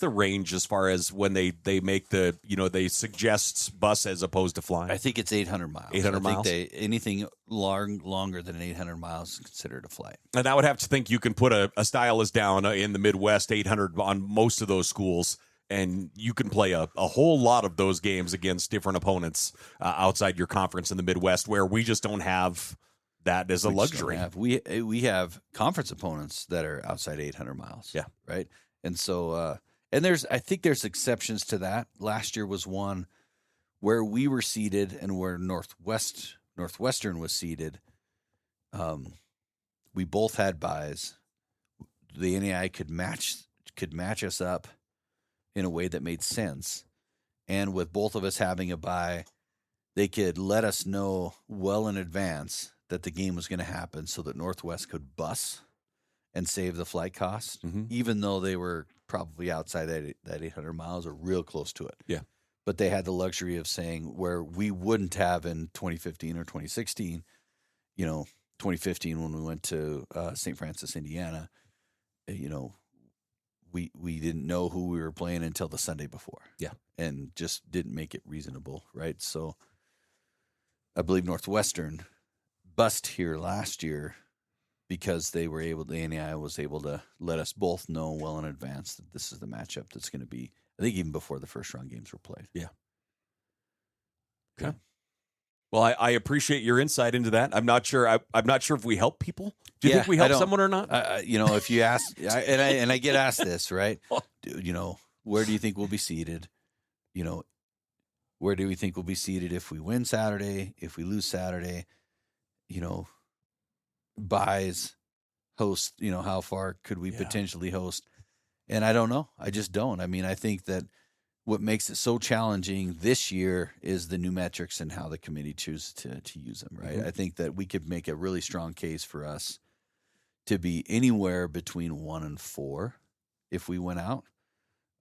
range as far as when they make they suggest bus as opposed to flying? I think it's 800 miles. 800 miles? Anything longer than 800 miles is considered a flight. And I would have to think you can put a stylus down in the Midwest, 800 on most of those schools, and you can play a whole lot of those games against different opponents outside your conference in the Midwest, where we just don't have that as a luxury. We have conference opponents that are outside 800 miles. Yeah. Right. And so, I think there's exceptions to that. Last year was one where we were seated and where Northwestern was seated. We both had buys. The NAI could match us up in a way that made sense. And with both of us having a bye, they could let us know well in advance that the game was going to happen so that Northwest could bus and save the flight cost, even though they were probably outside that 800 miles or real close to it. Yeah. But they had the luxury of saying, where we wouldn't have in 2015 or 2016, 2015 when we went to St. Francis, Indiana, we didn't know who we were playing until the Sunday before. Yeah. And just didn't make it reasonable, right? So I believe Northwestern bust here last year because the NAI was able to let us both know well in advance that this is the matchup that's going to be, I think even before the first round games were played. Yeah. Okay. Well, I appreciate your insight into that. I'm not sure if we help people. Do you think we help someone or not? If you ask, and I get asked this, right? Where do you think we'll be seated? Where do we think we'll be seated if we win Saturday, if we lose Saturday? Buys, host, how far could we potentially host? And I don't know. I just don't. I mean, I think that what makes it so challenging this year is the new metrics and how the committee chooses to use them, right? I think that we could make a really strong case for us to be anywhere between 1 and 4 if we went out.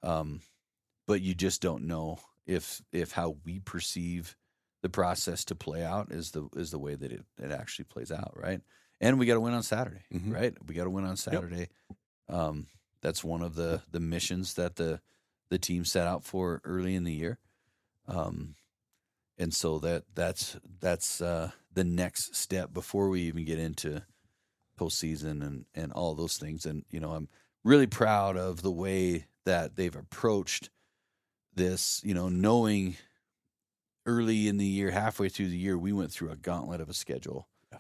But you just don't know if how we perceive the process to play out is the way that it actually plays out, right? And we got to win on Saturday, right? We got to win on Saturday. Yep. That's one of the missions that the team set out for early in the year. And so that's the next step before we even get into postseason and all those things. And, I'm really proud of the way that they've approached this, knowing early in the year, halfway through the year, we went through a gauntlet of a schedule. Yeah.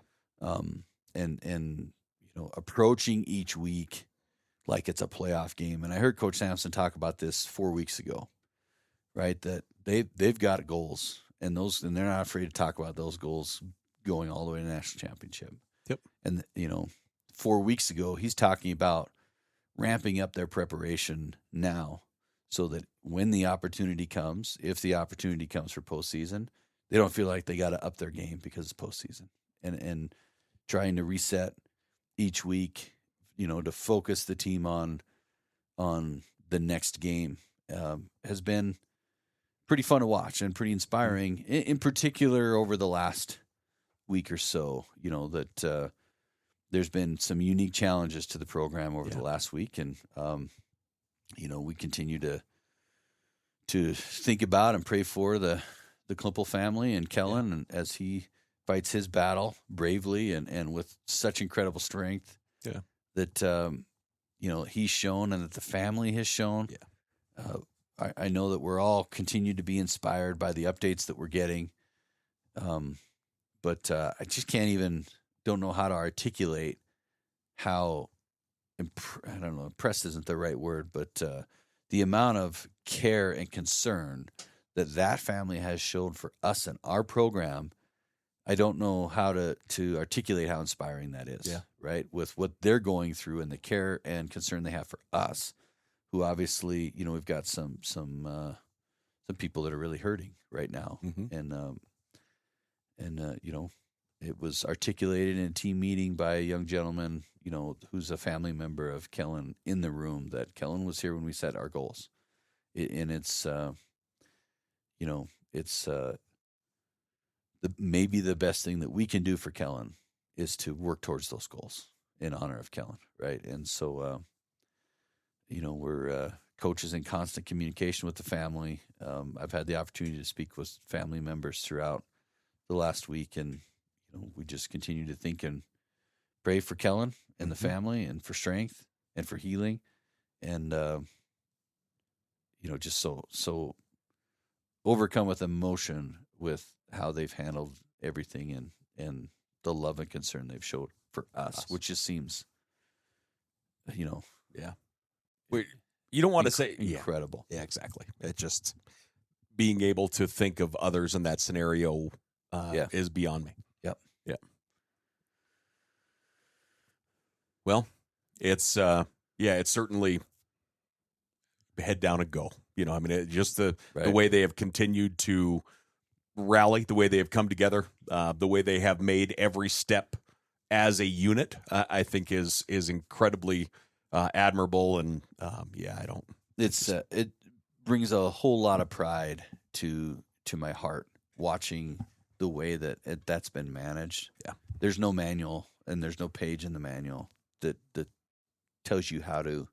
And approaching each week like it's a playoff game. And I heard Coach Sampson talk about this 4 weeks ago, right? That they've got goals, and they're not afraid to talk about those goals going all the way to the national championship. Yep. And 4 weeks ago, he's talking about ramping up their preparation now, so that when the opportunity comes, if the opportunity comes for postseason, they don't feel like they got to up their game because it's postseason, and trying to reset each week, to focus the team on the next game has been pretty fun to watch and pretty inspiring. In particular, over the last week or so, that there's been some unique challenges to the program over the last week, and we continue to think about and pray for the Klimpel family and Kellen, and as he fights his battle bravely and with such incredible strength that he's shown and that the family has shown. I know that we're all continue to be inspired by the updates that we're getting, but I just don't know how to articulate how I don't know, impressed isn't the right word, but the amount of care and concern that family has shown for us and our program. I don't know how to articulate how inspiring that is, right? With what they're going through and the care and concern they have for us, who obviously, we've got some people that are really hurting right now. Mm-hmm. And it was articulated in a team meeting by a young gentleman, who's a family member of Kellen, in the room, that Kellen was here when we set our goals. It's maybe the best thing that we can do for Kellen is to work towards those goals in honor of Kellen, right? And so, we're coaches in constant communication with the family. I've had the opportunity to speak with family members throughout the last week, and we just continue to think and pray for Kellen and the family, and for strength and for healing, and just so overcome with emotion with how they've handled everything and the love and concern they've showed for us, which just seems, you don't want to say incredible. Yeah, exactly. It just being able to think of others in that scenario is beyond me. Yep. Yeah. Well, it's it's certainly head down and go. Just the way they have continued to rally, the way they have come together, the way they have made every step as a unit, I think is incredibly admirable. And it brings a whole lot of pride to my heart watching the way that's been managed. Yeah, there's no manual, and there's no page in the manual that tells you how to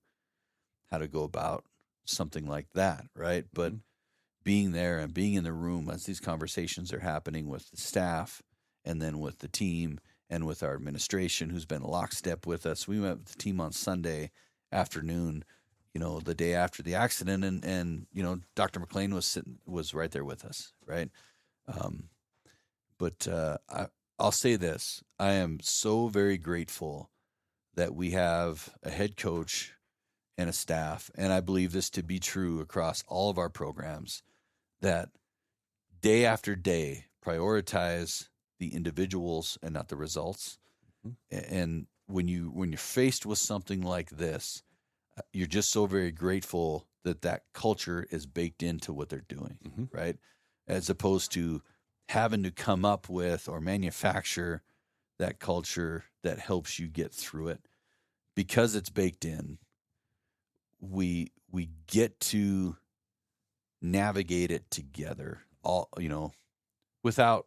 go about something like that, right? But being there and being in the room as these conversations are happening with the staff, and then with the team, and with our administration, who's been lockstep with us. We met with the team on Sunday afternoon, the day after the accident, and Dr. McLean was right there with us, right? But I'll say this: I am so very grateful that we have a head coach and a staff, and I believe this to be true across all of our programs, that day after day prioritize the individuals and not the results. Mm-hmm. And when you're faced with something like this, you're just so very grateful that culture is baked into what they're doing, right? As opposed to having to come up with or manufacture that culture that helps you get through it. Because it's baked in, we get to navigate it together, all without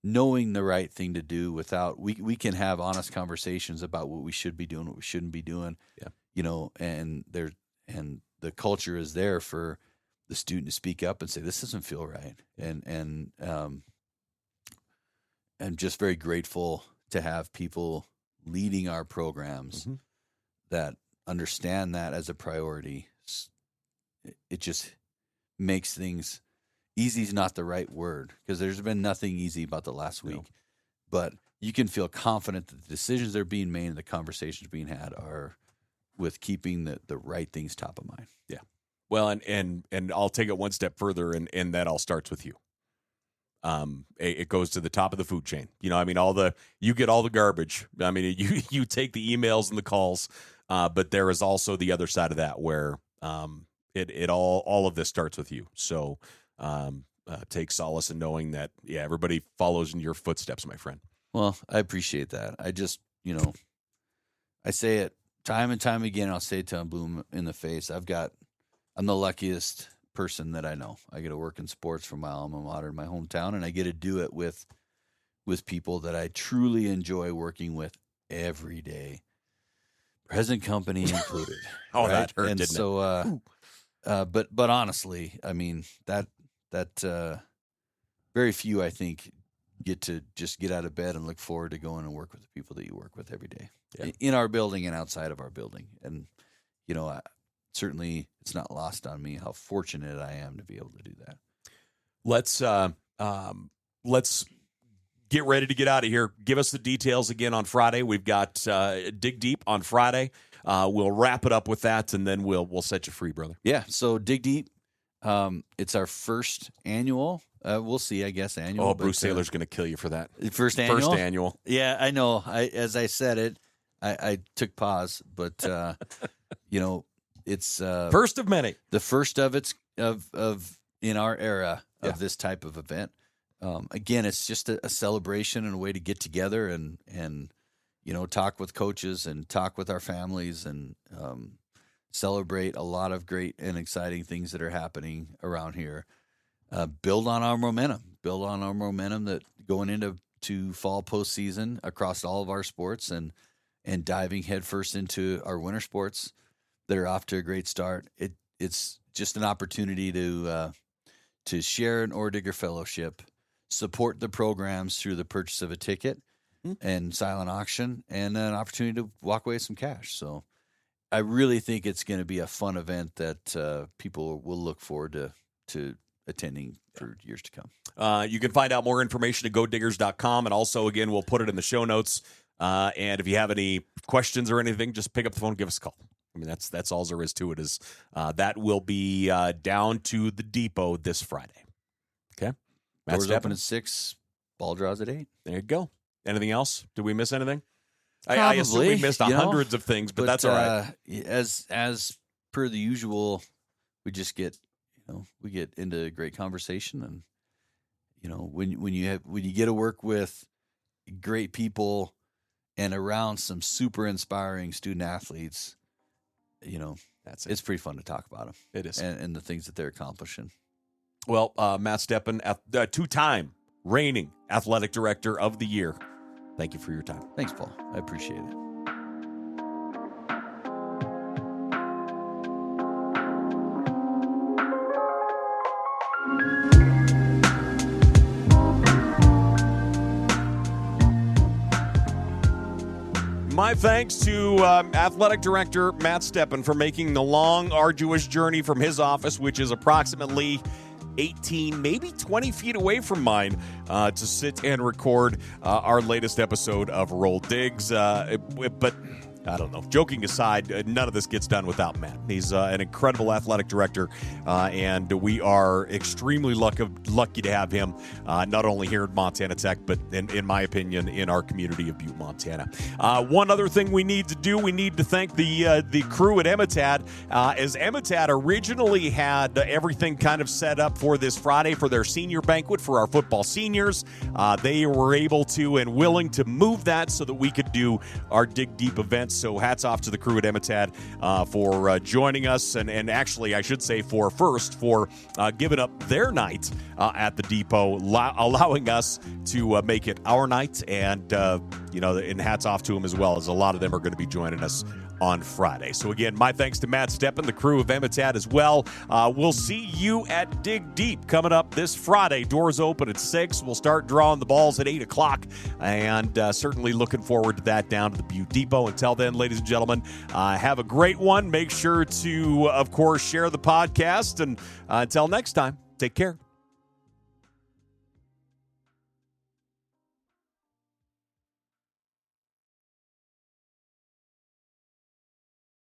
knowing the right thing to do. Without we can have honest conversations about what we should be doing, what we shouldn't be doing. And the culture is there for the student to speak up and say, this doesn't feel right. And I'm just very grateful to have people leading our programs that understand that as a priority, it just makes things easy is not the right word, because there's been nothing easy about the last week. No. But you can feel confident that the decisions that are being made and the conversations being had are with keeping the right things top of mind. Yeah. Well, and I'll take it one step further, and that all starts with you. It goes to the top of the food chain. You know, I mean, you get all the garbage. I mean, you take the emails and the calls, but there is also the other side of that where it all of this starts with you. So take solace in knowing that, everybody follows in your footsteps, my friend. Well, I appreciate that. I just, I say it time and time again. I'll say it till I'm blue in the face. I'm the luckiest person that I know. I get to work in sports for my alma mater in my hometown, and I get to do it with people that I truly enjoy working with every day, present company included. Oh, right? That hurt, and didn't so, it? But honestly, I mean, that very few, I think, get to just get out of bed and look forward to going and work with the people that you work with every day in our building and outside of our building. And, certainly it's not lost on me how fortunate I am to be able to do that. Let's get ready to get out of here. Give us the details again on Friday. We've got Dig Deep on Friday. We'll wrap it up with that, and then we'll set you free, brother. Yeah, so Dig Deep, it's our first annual. We'll see, I guess, annual. Oh, Bruce Saylor's going to kill you for that. First annual? First annual. Yeah, I know. As I said it, I took pause, but, it's first of many. The first of its of in our era of this type of event. Again, it's just a celebration and a way to get together and talk with coaches and talk with our families and celebrate a lot of great and exciting things that are happening around here. Build on our momentum that going into fall postseason across all of our sports and diving headfirst into our winter sports that are off to a great start. It's just an opportunity to share an Oredigger fellowship, support the programs through the purchase of a ticket and silent auction, and an opportunity to walk away with some cash. So I really think it's going to be a fun event that people will look forward to attending for years to come. You can find out more information at godiggers.com, and also, again, we'll put it in the show notes. And if you have any questions or anything, just pick up the phone and give us a call. I mean, that's all there is to it. Is that will be down to the depot this Friday. Okay, doors open at 6. Ball draws at 8. There you go. Anything else? Did we miss anything? Probably, I assume we missed hundreds of things, but that's all right. As per the usual, we just get into great conversation, and when you get to work with great people and around some super inspiring student athletes. It's pretty fun to talk about them. It is. And the things that they're accomplishing. Well, Matt Stepan, two-time reigning athletic director of the year. Thank you for your time. Thanks, Paul. I appreciate it. My thanks to Athletic Director Matt Stepan for making the long, arduous journey from his office, which is approximately 18, maybe 20 feet away from mine, to sit and record our latest episode of RollDiggs. But I don't know. Joking aside, none of this gets done without Matt. He's an incredible athletic director, and we are extremely lucky to have him not only here at Montana Tech, but in my opinion, in our community of Butte, Montana. One other thing we need to do, we need to thank the crew at Emitad. As Emitad originally had everything kind of set up for this Friday for their senior banquet for our football seniors, they were able to and willing to move that so that we could do our Dig Deep event. So hats off to the crew at Emitad for joining us, and actually I should say for giving up their night at the depot, allowing us to make it our night, and and hats off to them as well, as a lot of them are going to be joining us on Friday. So again, my thanks to Matt Stepan, the crew of Emitat as well. We'll see you at Dig Deep coming up this Friday. Doors open at 6. We'll start drawing the balls at 8 o'clock, and certainly looking forward to that down to the Butte Depot. Until then, ladies and gentlemen, have a great one. Make sure to, of course, share the podcast, and until next time, take care.